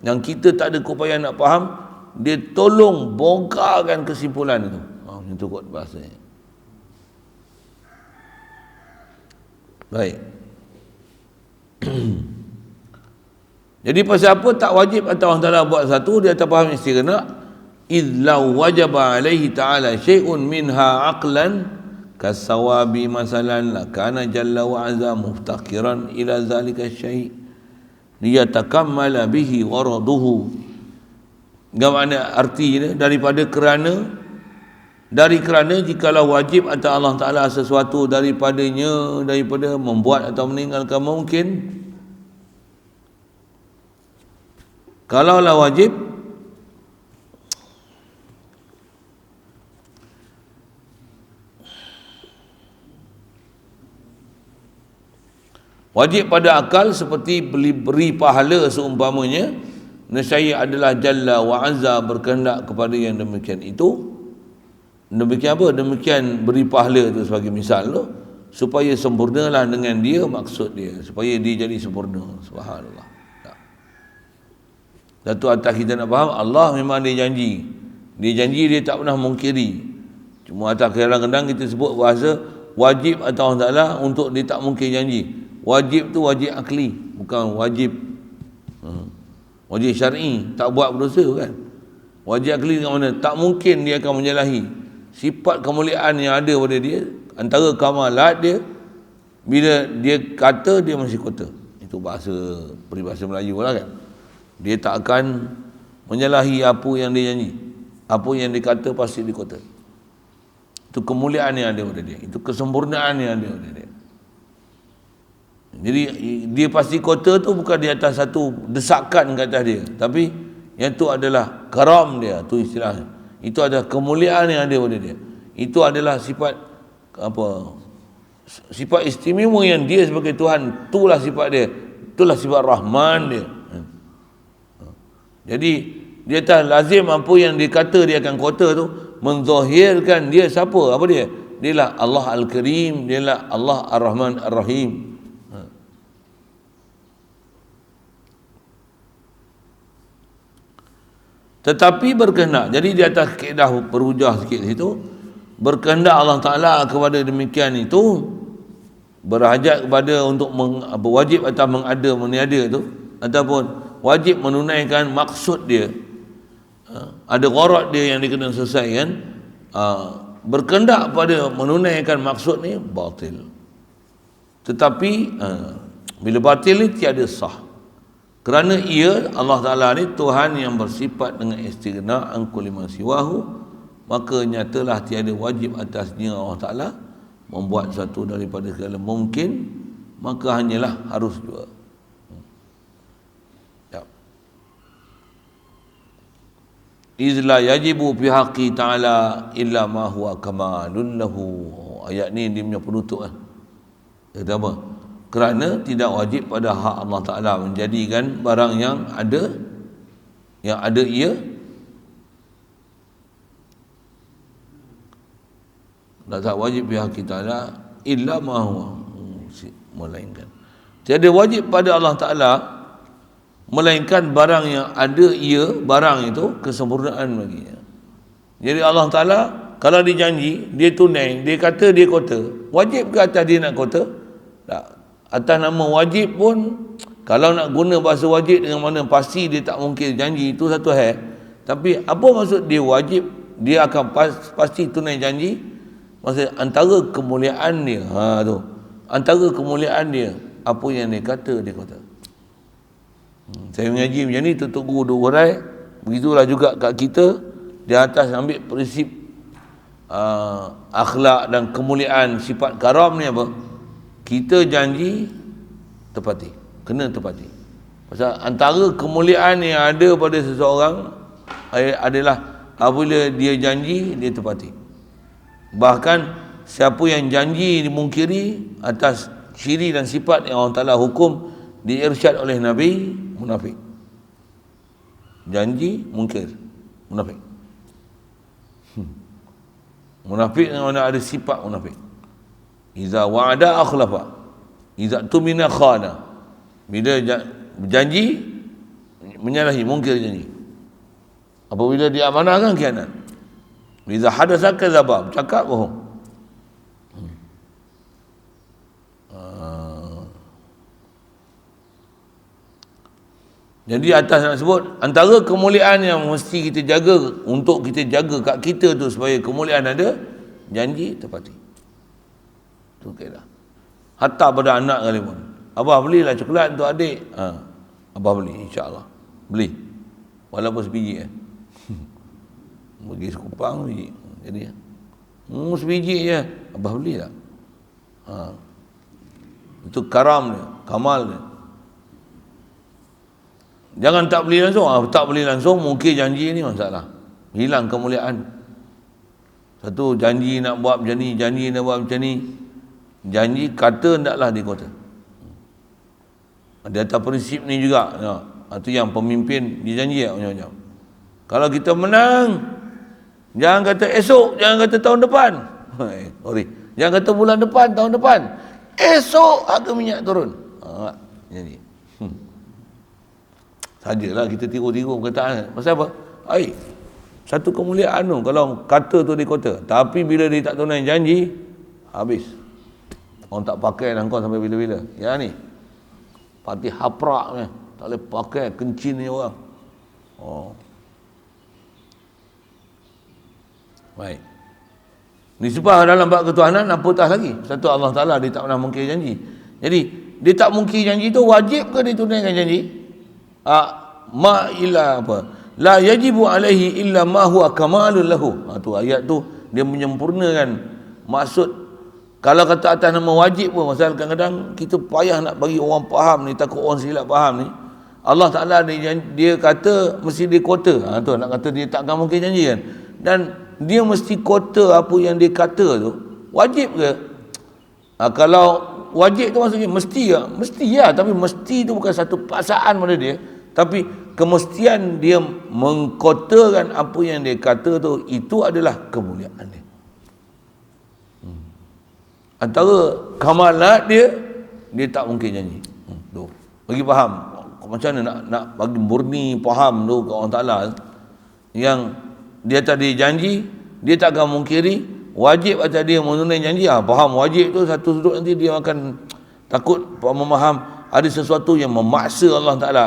yang kita tak ada keupayaan nak faham, dia tolong bongkarkan kesimpulan itu. Macam tu kot bahasanya. Baik. Jadi pasal apa tak wajib atas Allah Ta'ala buat satu, dia tak faham istighna. إذ لو وجب عليه تعالى شيء منها عقلا كالثواب مثلا لكان جل وعلا مفتقرا إلى ذلك الشيء ليتكمل به غرضه. Bagaimana artinya? Dari kerana jikalau wajib atas Allah Ta'ala sesuatu daripada membuat atau meninggalkan mungkin, kalaulah wajib, wajib pada akal seperti beri pahala seumpamanya, nescaya adalah Jalla wa Azza berkehendak kepada yang demikian itu. Demikian apa? Demikian beri pahala itu sebagai misal tu, supaya sempurnalah dengan dia, maksud dia supaya dia jadi sempurna. Subhanallah. Satu atas kita nak faham, Allah memang dia janji, dia tak pernah mungkiri. Cuma atas kadang-kadang kita sebut bahasa wajib atas Allah Ta'ala untuk dia tak mungkir janji. Wajib tu wajib akli, bukan wajib Wajib syar'i, tak buat berdosa kan. Wajib akli dengan mana? Tak mungkin dia akan menyalahi sifat kemuliaan yang ada pada dia. Antara kamalat dia, bila dia kata, dia masih kota. Itu bahasa, peribahasa Melayu lah kan. Dia tak akan menyalahi apa yang dia janji. Apa yang dia kata pasti dia kota. Itu kemuliaan yang ada pada dia. Itu kesempurnaan yang ada pada dia. Jadi dia pasti kota tu bukan di atas satu desakan ke atas dia. Tapi yang tu adalah karam dia, tu istilahnya. Itu adalah kemuliaan yang ada pada dia. Itu adalah sifat apa? Sifat istimewa yang dia sebagai Tuhan, itulah sifat dia. Itulah sifat Rahman dia. Jadi dia tak lazim apa yang dia kata dia akan kota tu menzahirkan dia siapa? Apa dia? Dialah Allah Al-Karim, dialah Allah Ar-Rahman Ar-Rahim. Tetapi berkehendak. Jadi di atas kaedah berhujah sikit situ, berkehendak Allah Ta'ala kepada demikian itu, berhajat kepada untuk wajib atau mengada meniada itu, ataupun wajib menunaikan maksud dia, ada gharat dia yang dikena selesaikan, berkehendak pada menunaikan maksud ni batil. Tetapi bila batil ni tiada sah. Kerana ia, Allah Ta'ala ni Tuhan yang bersifat dengan istighna an kulli ma siwahu, maka nyatalah tiada wajib atasnya Allah Ta'ala membuat satu daripada segala mungkin, maka hanyalah harus juga. Ya. Izla yajibu fi haqqi ta'ala illa ma huwa kamalun lahu. Ayat ni dia punya penutup lah. Dia kata apa? Kerana tidak wajib pada hak Allah Ta'ala menjadikan barang yang ada ia tak wajib pihak kita Ta'ala illa mahu, melainkan tiada wajib pada Allah Ta'ala melainkan barang yang ada ia, barang itu kesempurnaan baginya. Jadi Allah Ta'ala kalau dia janji, dia tunai, dia kata dia kota, wajib ke atas dia nak kota? Tak. Atas nama wajib pun, kalau nak guna bahasa wajib dengan mana pasti dia tak mungkin janji, itu satu hal. Tapi apa maksud dia wajib, dia akan pasti tunai janji? Maksud antara kemuliaan dia, tu. Antara kemuliaan dia, apa yang dia kata, dia kata. Saya mengaji macam ni, tutup guru dua hurai. Begitulah juga kat kita, di atas ambil prinsip akhlak dan kemuliaan sifat karam ni apa? Kita janji tepati, kena tepati. Pasal antara kemuliaan yang ada pada seseorang adalah apabila dia janji, dia tepati. Bahkan siapa yang janji dimungkiri atas ciri dan sifat yang Allah Ta'ala hukum diirsyad oleh Nabi, munafik. Janji, mungkir, munafik. Munafik dengan mana ada sifat munafik. Iza wa'ada akhlafa, iza tumina khana. Bila janji menyalahi, mungkir janji. Apabila dia amanahkan, khianat. Iza hadasa kadzaba, bercakap bohong. Jadi atas nak sebut antara kemuliaan yang mesti kita jaga, untuk kita jaga kat kita tu supaya kemuliaan ada, janji tepati. Okay dah. Hatta pada anak kali pun, abah belilah coklat untuk adik, abah beli, insyaAllah beli, walaupun sebiji bagi sekupang biji, jadi sebiji je abah belilah. Itu karam dia, kamal dia. Jangan tak beli langsung. Tak beli langsung mungkin janji ni masalah, hilang kemuliaan. Satu janji nak buat macam ni, janji nak buat macam ni, janji kata hendaklah dikota. Ada atas prinsip ni juga. Itu yang pemimpin dia janji macam-macam. Kalau kita menang, jangan kata esok, jangan kata tahun depan. Jangan kata bulan depan, tahun depan. Esok harga minyak turun. Jadi sajalah kita tiru-tiru perkataan. Pasal apa? Satu kemuliaan tu kalau kata tu dikota, tapi bila dia tak tunai janji, habis. Orang tak pakai kau sampai bila-bila. Ya ni, parti haprak ni. Tak boleh pakai kencing ni orang. Baik. Nisbah dalam bab ketuhanan apatah lagi. Satu Allah Ta'ala dia tak pernah mungkir janji. Jadi dia tak mungkir janji tu wajib ke dia tunaikan janji? Ma illa apa? La yajibu alaihi illa ma huwa kamalul lahu. Tu ayat tu dia menyempurnakan maksud. Kalau kata atas nama wajib pun, pasal kadang-kadang kita payah nak bagi orang faham ni, takut orang silap faham ni. Allah Ta'ala dia kata mesti dia kota. Tu nak kata dia takkan mungkin janji kan. Dan dia mesti kota apa yang dia kata tu. Wajib ke? Kalau wajib tu maksudnya mesti ke? Mesti ya, tapi mesti tu bukan satu paksaan pada dia. Tapi kemestian dia mengkotakan apa yang dia kata tu, itu adalah kemuliaan dia. Antara kamalat dia tak mungkin janji. Tu. Bagi faham. Macam mana nak bagi murni faham tu ke orang Ta'ala yang dia tadi janji, dia tak akan mungkiri, wajib atas dia menunaikan janji. Faham wajib tu satu sudut, nanti dia akan takut memaham ada sesuatu yang memaksa Allah Ta'ala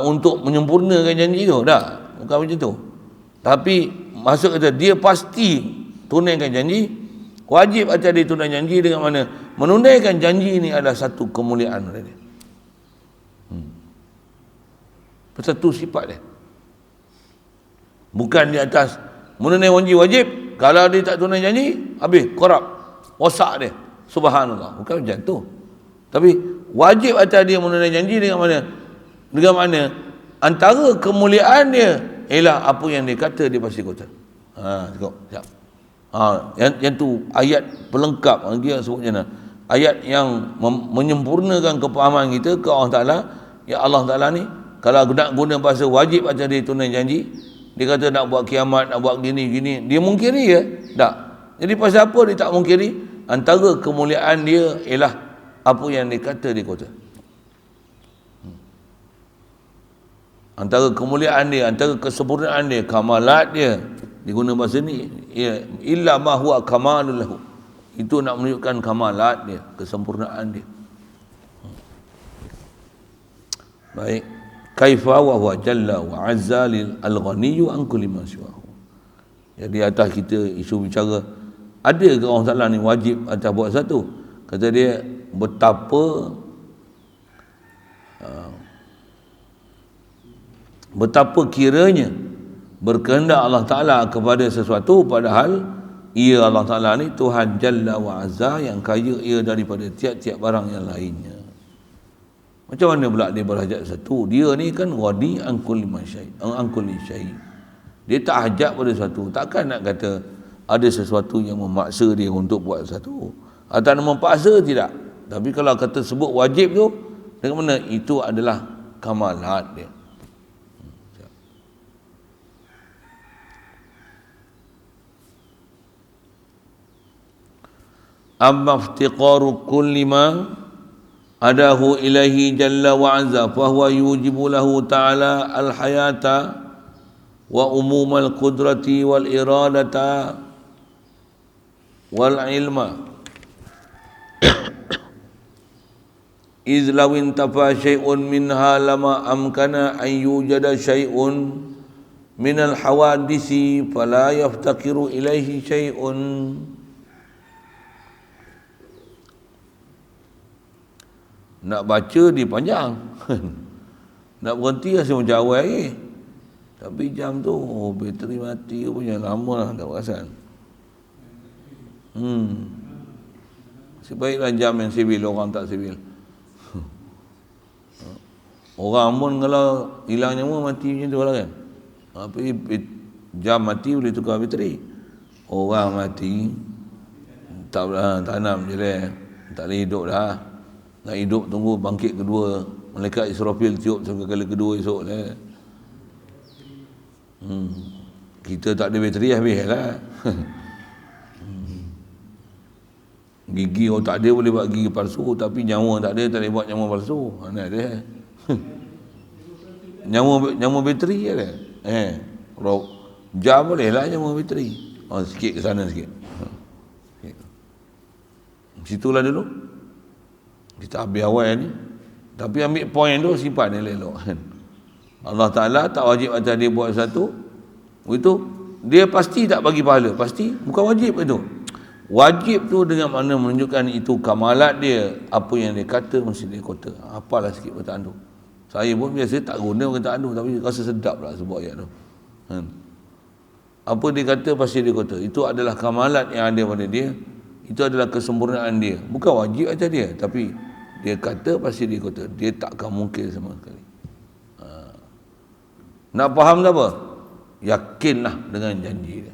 untuk menyempurnakan janji tu. Tak, bukan macam tu. Tapi maksud kata dia pasti tunaikan janji, wajib atas dia tunaikan janji dengan mana? Menunaikan janji ini adalah satu kemuliaan pada dia. Satu sifat dia. Bukan di atas menunaikan janji wajib, kalau dia tak tunaikan janji, habis korap, rosak dia. Subhanallah. Bukan macam tu. Tapi wajib atas dia menunaikan janji dengan mana? Dengan mana? Antara kemuliaan dia ialah apa yang dia kata dia pasti kata. Tengok. Siap. Yang tu ayat pelengkap, dia sebut macam mana? Ayat yang menyempurnakan kepahaman kita ke Allah Ta'ala. Ya Allah Ta'ala ni, kalau nak guna bahasa wajib atas dia tunai janji, dia kata nak buat kiamat, nak buat gini, dia mungkiri ke? Tak. Jadi pasal apa dia tak mungkiri? Antara kemuliaan dia ialah apa yang dia kata dia kata. Antara kemuliaan dia, antara kesempurnaan dia, kamalat dia, diguna bahasa ni, illa ma huwa kamalul lahu. Itu nak menunjukkan kamalat dia, kesempurnaan dia. Baik. Kaifa wa huwa jalla wa azza lil al-ghaniyyu an kulli ma siwahu. Jadi atas kita isu bicara, ada ke orang Ta'ala ni wajib atas buat satu? Kata dia, betapa kiranya berkehendak Allah Ta'ala kepada sesuatu, padahal ia Allah Ta'ala ni Tuhan Jalla wa Azza yang kaya ia daripada tiap-tiap barang yang lainnya. Macam mana pula dia berhajat satu? Dia ni kan ghani an kulli syai. Dia tak hajat pada satu. Takkan nak kata ada sesuatu yang memaksa dia untuk buat satu. Atau memaksa, tidak. Tapi kalau kata sebut wajib tu, dengan mana itu adalah kamalat dia. Amma iftiqaru kulli ma adahu ilahi jalla wa azza fa huwa yujibu lahu ta'ala al-hayata wa umumal qudrati wal iradata wal ilma iz law intafa syai'un minha lama amkana an yujada syai'un min al-hawadisi fala yaftakiru ilaihi syai'un. Nak baca dia panjang. Nak berhenti rasa macam awal lagi. Tapi jam tu bateri mati punya lama lah tak perasan. Sebaiklah jam yang sivil, orang tak sivil. Orang pun kalau hilang nyawa mati macam tu lah kan. Tapi jam mati boleh tukar bateri. Orang mati tak boleh tanam je lah. Tak boleh hidup dah. Nak hidup tunggu bangkit kedua, malaikat Israfil tiup sampai kali kedua esok lah. Kita tak ada bateri habis lah. Gigi orang tak ada boleh buat gigi palsu, tapi nyawa tak ada, tak boleh buat nyawa palsu. Mana ada? nyawa bateri je lah. Jam boleh lah nyawa bateri. Sikit ke sana sikit. Situlah dulu. Kita habis awal ni. Tapi ambil poin tu, simpan elok-elok kan. Allah Ta'ala tak wajib atas dia buat satu, itu dia pasti tak bagi pahala, pasti, bukan wajib itu. Wajib tu dengan mana menunjukkan itu kamalat dia, apa yang dia kata mesti dia kota. Apalah sikit perkataan tu. Saya pun biasa tak guna perkataan tu, tapi rasa sedap lah sebab ayat tu. Apa dia kata pasti dia kota. Itu adalah kamalat yang ada pada dia, itu adalah kesempurnaan dia. Bukan wajib atas dia, tapi dia kata pasti dia kota. Dia takkan mungkin sama sekali. Nak faham tak apa? Yakinlah dengan janji dia.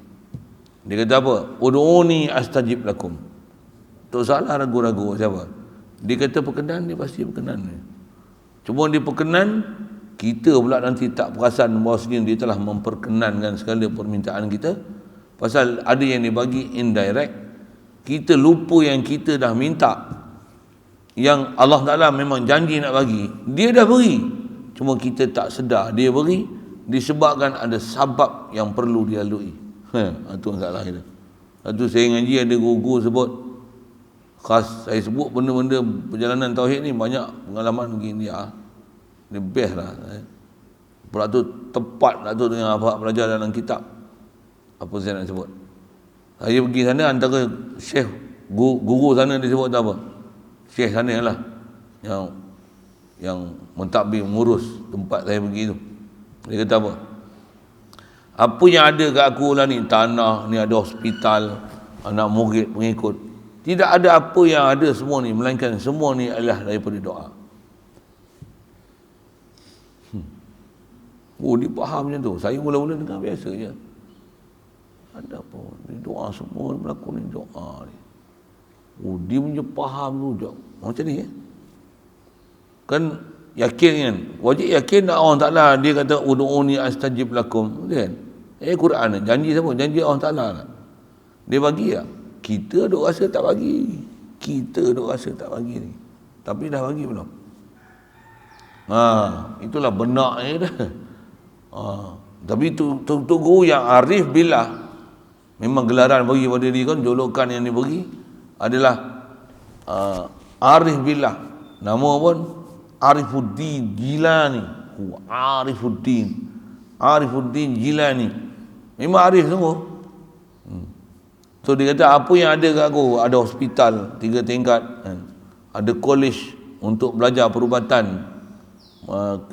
Dia kata apa? Ud'uni astajib lakum. Tak salah ragu-ragu siapa. Dia kata perkenan, dia pasti perkenan. Cuma dia perkenan, kita pula nanti tak perasan bahawa dia telah memperkenankan segala permintaan kita. Pasal ada yang dia bagi indirect. Kita lupa yang kita dah minta. Yang Allah Ta'ala memang janji nak bagi. Dia dah beri. Cuma kita tak sedar dia beri. Disebabkan ada sabab yang perlu dia lalui. Itu masalah kita. Itu saya ngaji ada guru sebut, khas saya sebut benda-benda perjalanan tauhid ni banyak pengalaman begini dia. Dia best lah. Pula tu tepat lah tu dengan apa belajar dalam kitab. Apa saya nak sebut. Saya pergi sana antara syekh guru sana dia sebut apa? Syekh sana lah yang mentadbir mengurus tempat saya pergi tu. Dia kata apa? Apa yang ada kat aku lah ni, tanah ni, ada hospital, anak murid, pengikut. Tidak ada apa yang ada semua ni, melainkan semua ni adalah daripada doa. Oh, dia faham macam tu. Saya mula-mula dengar biasa je. Ada apa? Dia doa semua berlaku ni doa ni. Oh, dia punya faham tu. Macam ni kan yakin kan? Wajib yakin tak Allah Ta'ala dia kata ud'uni astajib lakum. Kan? Quran janji siapa? Janji Allah Ta'ala. Dia bagi tak? Kita duk rasa tak bagi. Kita duk rasa tak bagi ni. Tapi dah bagi belum? Itulah benak ni dah. Tapi tu guru yang arif billah. Memang gelaran bagi pada dia kan, jolokan yang dia bagi adalah arif billah. Nama pun Arifuddin Jilani. Arifuddin Jilani. Memang arif sungguh. So dia kata apa yang ada kat aku, ada hospital 3 tingkat, ada college untuk belajar perubatan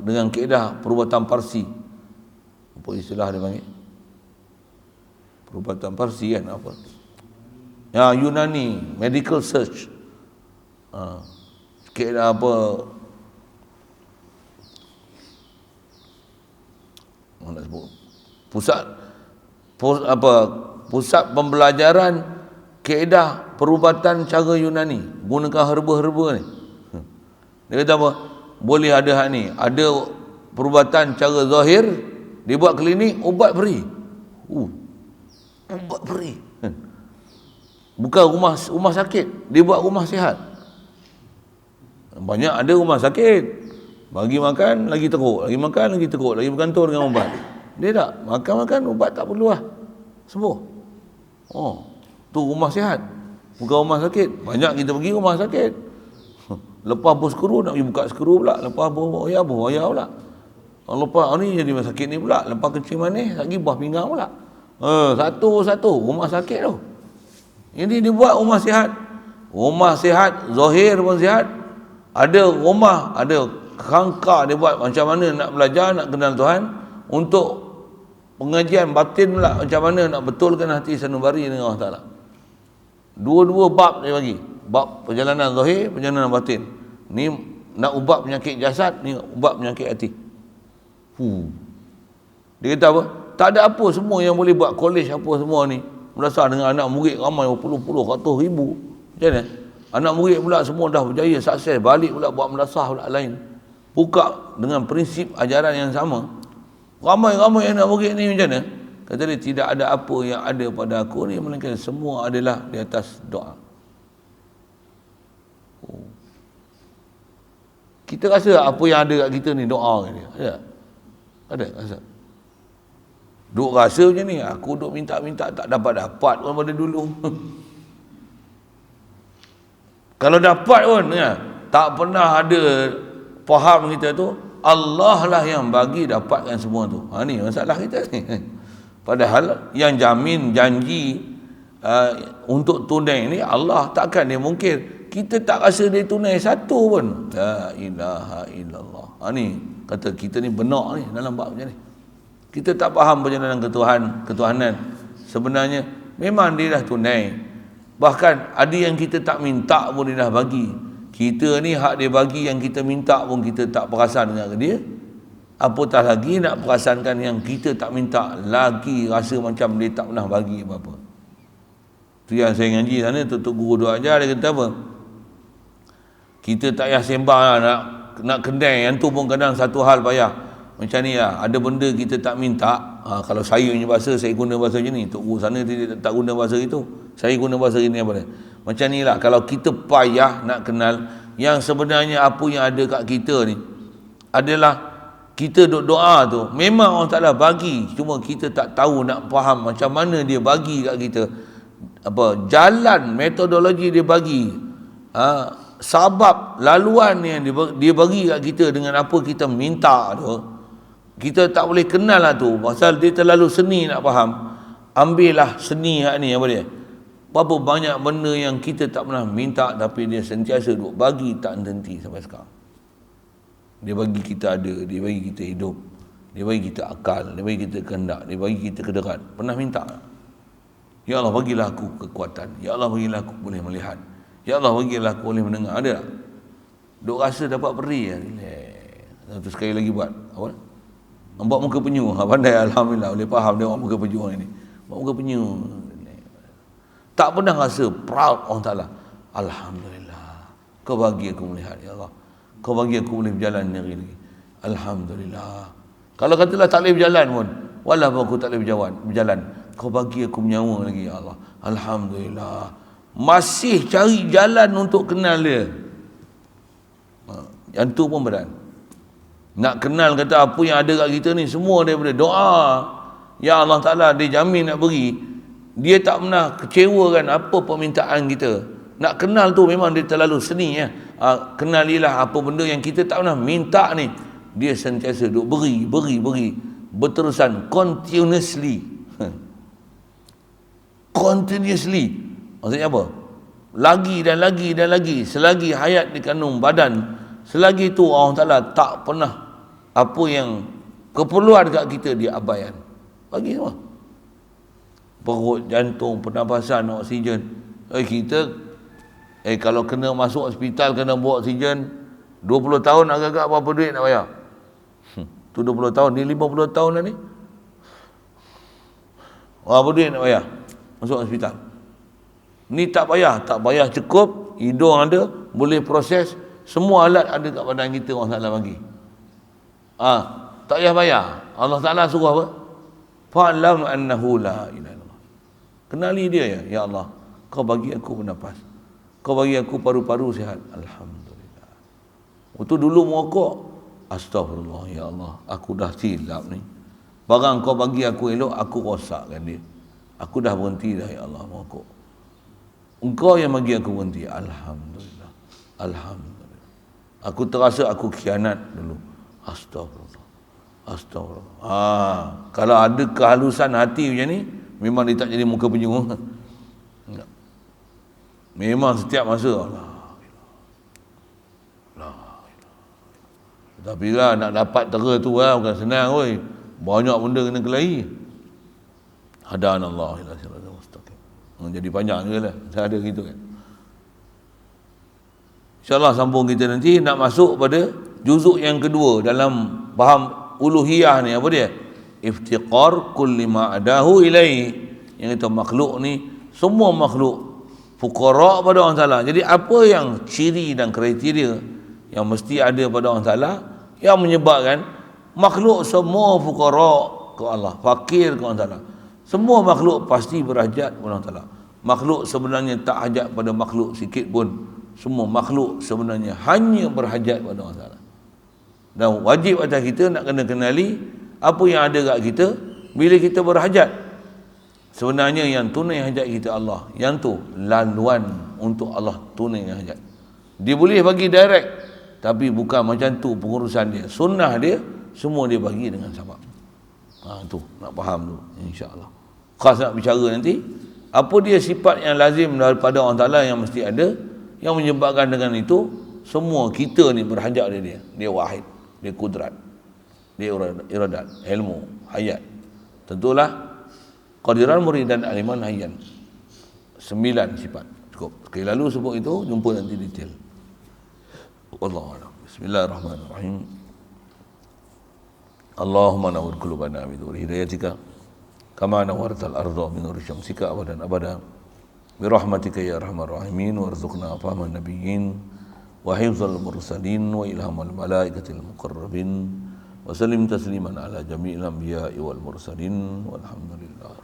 dengan kaedah perubatan Parsi. Apa istilah dia panggil? Perubatan Parsi kan apa? Ya, Yunani, medical search. Kaedah apa? Mana sebut? Pusat pembelajaran kaedah perubatan cara Yunani gunakan herba-herba ni. Dia kata apa? Boleh ada hak ni, ada perubatan cara zahir, dia buat klinik, ubat free. Ubat free. Bukan rumah sakit, dia buat rumah sihat. Banyak ada rumah sakit, bagi makan lagi teruk, lagi makan lagi teruk, lagi bergantung dengan ubat. Dia tak makan ubat tak perlu lah, sembuh. Tu rumah sihat, bukan rumah sakit. Banyak kita pergi rumah sakit, lepas bos skru nak pergi buka skru pula, lepas bos ayah pula, lepas ni jadi rumah sakit ni pula, lepas kencing manis lagi buah pinggang pula. Satu rumah sakit tu. Ini dia buat rumah sihat. Rumah sihat zahir pun sihat. Ada rumah, ada rangka dia buat macam mana nak belajar, nak kenal Tuhan. Untuk pengajian batin pula, macam mana nak betulkan hati sanubari dengan Allah Ta'ala. Dua-dua bab dia bagi. Bab perjalanan zahir, perjalanan batin. Ni nak ubat penyakit jasad, ni ubat penyakit hati. Dia kata apa? Tak ada apa semua yang boleh buat college apa semua ni. Berdasar dengan anak murid ramai puluh-puluh, ratus ribu. Macam mana? Anak murid pula semua dah berjaya, sukses. Balik pula buat madrasah pula lain. Buka dengan prinsip ajaran yang sama. Ramai-ramai anak murid ni macam mana? Kata dia, tidak ada apa yang ada pada aku ni, melainkan semua adalah di atas doa. Kita rasa apa yang ada kat kita ni doa ni. Ada rasa. Duk rasa macam ni, aku duk minta-minta tak dapat-dapat pun pada dulu. Kalau dapat pun ya, tak pernah ada faham kita tu Allah lah yang bagi dapatkan semua tu. Ni masalah kita ni. Padahal yang jamin janji untuk tunai ni Allah, takkan dia mungkin kita tak rasa dia tunai satu pun. La ilaha illallah. Ni kata kita ni benak ni dalam bab macam ni. Kita tak faham perjalanan ketuhanan. Sebenarnya memang dia dah tunai. Bahkan ada yang kita tak minta pun dia dah bagi. Kita ni hak dia bagi yang kita minta pun kita tak perasan dengan dia. Apatah lagi nak perasankan yang kita tak minta, lagi rasa macam dia tak pernah bagi apa-apa. Tu yang saya ngaji sana, Tok Guru duk ajar, dia kata apa? Kita tak payah sembang lah, nak kedai, yang tu pun kadang satu hal payah. Macam ni lah, ada benda kita tak minta. Kalau saya punya bahasa, saya guna bahasa macam ni. Tok Guru sana dia tak guna bahasa itu. Saya guna bahasa ini apa dia? Macam ni lah, kalau kita payah nak kenal yang sebenarnya apa yang ada kat kita ni adalah kita doa tu memang Allah Ta'ala bagi, cuma kita tak tahu nak faham macam mana dia bagi kat kita, apa jalan metodologi dia bagi, sabab laluan yang dia bagi kat kita dengan apa kita minta tu, kita tak boleh kenal lah tu, pasal dia terlalu seni nak faham. Ambillah seni hak ni, apa dia, berapa banyak benda yang kita tak pernah minta tapi dia sentiasa duk bagi tak henti sampai sekarang. Dia bagi kita ada, dia bagi kita hidup, dia bagi kita akal, dia bagi kita kehendak, dia bagi kita kederat. Pernah minta? Ya Allah bagilah aku kekuatan, ya Allah bagilah aku boleh melihat, ya Allah bagilah aku boleh mendengar. Ada tak? Duk rasa dapat peri ya. Satu sekali lagi buat apa? Nampak muka penyu. Pandai alhamdulillah, boleh faham dia orang muka penyu ni. Nampak muka penyu. Tak pernah rasa proud Allah Ta'ala. Alhamdulillah, kau bagi aku melihat, ya Allah. Kau bagi aku boleh berjalan hari lagi. Alhamdulillah. Kalau katalah tak boleh berjalan pun, walaupun aku tak boleh berjalan, kau bagi aku nyawa lagi, ya Allah. Alhamdulillah. Masih cari jalan untuk kenal dia. Yang tu pun berat. Nak kenal kata apa yang ada kat kita ni semua daripada doa. Ya Allah Ta'ala, dia jamin nak beri. Dia tak pernah kecewakan apa permintaan kita. Nak kenal tu memang dia terlalu seni ya. Kenalilah apa benda yang kita tak pernah minta ni. Dia sentiasa duk beri. Berterusan, continuously. Continuously. Maksudnya apa? Lagi dan lagi. Selagi hayat dikandung badan, selagi tu Allah Ta'ala tak pernah apa yang keperluan kat kita dia abaikan. Bagi semua. Perut, jantung, pernafasan, oksigen. Kita kalau kena masuk hospital, kena buat oksigen 20 tahun agak-agak berapa duit nak bayar? Tu 20 tahun, ni 50 tahun dah ni. Berapa duit nak bayar masuk hospital? Ni tak bayar cukup, hidung ada, boleh proses, semua alat ada kat badan kita Allah Ta'ala bagi. Tak payah bayar. Allah Ta'ala suruh apa? Fa'lam annahu la ilaha illallah. Kenali dia ya Allah, kau bagi aku bernafas, kau bagi aku paru-paru sihat. Alhamdulillah. Waktu dulu merokok, astagfirullah ya Allah, aku dah silap ni. Barang kau bagi aku elok, aku rosakkan dia. Aku dah berhenti dah ya Allah merokok. Engkau yang bagi aku berhenti. Alhamdulillah. Alhamdulillah. Aku terasa aku khianat dulu. Astagfirullah. Kalau ada kehalusan hati macam ni, memang dia tak jadi muka penyu. Memang setiap masa Allah. Tapi lah nak dapat tera tu lah bukan senang oi. Banyak benda kena kelahi. Hadanallah ila siratal mustaqim. Jadi panjang juga lah. Saya ada gitu kan. InsyaAllah sambung kita nanti nak masuk pada juzuk yang kedua dalam faham uluhiyah ni. Apa dia? Iftiqar kulli ma'adahu ilaihi. Yang kita makhluk ni, semua makhluk fuqara pada Allah Ta'ala. Jadi apa yang ciri dan kriteria yang mesti ada pada Allah Ta'ala yang menyebabkan makhluk semua fuqara ke Allah, fakir ke Allah Ta'ala. Semua makhluk pasti berhajat kepada Allah Ta'ala. Makhluk sebenarnya tak hajat pada makhluk sikit pun. Semua makhluk sebenarnya hanya berhajat kepada Allah Ta'ala. Dan wajib atas kita nak kena kenali apa yang ada kat kita bila kita berhajat. Sebenarnya yang tunai hajat kita Allah. Yang tu laluan untuk Allah tunai hajat. Dia boleh bagi direct, Tapi bukan macam tu pengurusan dia. Sunnah dia semua dia bagi dengan sabab. Tu nak faham tu insya-Allah. Khas nak bicara nanti apa dia sifat yang lazim daripada Allah Taala yang mesti ada, yang menyebabkan dengan itu semua kita ni berhajat dia. Dia wahid, dia kudrat, dia iradat, ilmu, hayat. Tentulah qadiran, muridan, aliman, hayyan. 9 sifat. Cukup. Sekali lalu sebut itu, jumpa nanti detail. Wallahu a'lam. Bismillahirrahmanirrahim. Allahumma nawwir qulubana bi nuri hidayatika kama nawwartal arda bi nuri syamsika abadan abada. Bi rahmatika ya arhamar rahimin warzuqna fahman nabiyyin wa hifzal mursalin wa ilhamal malaikatil muqarrabin wa sallim tasliman ala jami'il anbiya'i wal mursalin walhamdulillah.